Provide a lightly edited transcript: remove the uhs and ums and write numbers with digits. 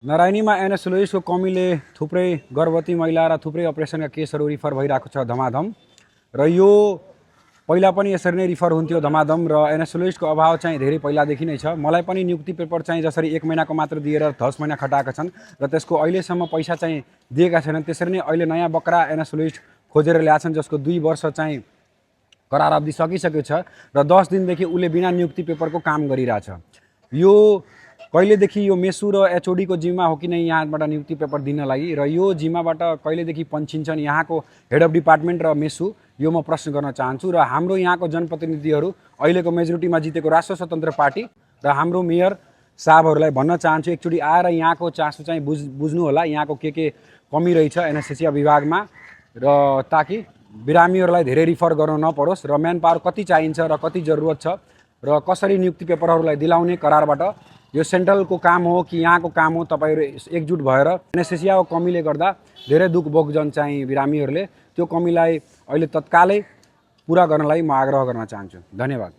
नारायणीमा एनएसएलओइसको कमीले थुप्रै गर्भवती महिला र थुप्रै अपरेसनका केसहरू रिफर भइरहेको छ धमाधम र यो पहिला पनि यसरी नै रिफर हुन्थ्यो धमाधम र एनएसएलओइसको अभाव चाहिँ धेरै पहिलादेखि नै छ। मलाई पनि नियुक्ति पेपर चाहिँ जसरी 1 महिनाको मात्र दिएर 10 महिना खटाएका छन् र त्यसको अहिलेसम्म पैसा चाहिँ दिएका छैनन्, त्यसरी नै अहिले नयाँ बक्रा एनएसएलओइस खोजेर ल्याछन् जसको 2 वर्ष चाहिँ करार अवधि सकिसकेको छ र 10 दिनदेखि उसले बिना नियुक्ति पेपरको काम गरिरहेछ। यो कहिलेदेखि यो मेसु र एचओडीको जिम्मा हो कि नै यहाँबाट नियुक्ति पेपर दिनलाई र यो जिम्माबाट कहिलेदेखि पन्छिन्छन् यहाँको हेड अफ डिपार्टमेन्ट र मेसु, यो म प्रश्न गर्न चाहन्छु। र हाम्रो यहाँको जनप्रतिनिधिहरू अहिलेको मेजोरिटीमा जितेको राष्ट्र स्वतन्त्र पार्टी र हाम्रो मेयर साहबहरूलाई भन्न चाहन्छु, एकचोटि आएर यहाँको चासो चाहिँ बुझ्नु होला, यहाँको के कमी रहेछ एनेस्थेसिया विभागमा र ताकि बिरामीहरूलाई धेरै रिफर गर्न नपरोस् र म्यान पावर कति चाहिन्छ र कति जरुरत छ र कसरी नियुक्ति पेपरहरूलाई दिलाउने करारबाट यो सेन्ट्रलको काम हो कि यहाँको काम हो। तपाईँहरू एकजुट भएर एनेस्थेसियाको कमीले गर्दा धेरै दुःख भोग्छन् चाहिँ बिरामीहरूले, त्यो कमीलाई अहिले तत्कालै पुरा गर्नलाई म आग्रह गर्न चाहन्छु। धन्यवाद।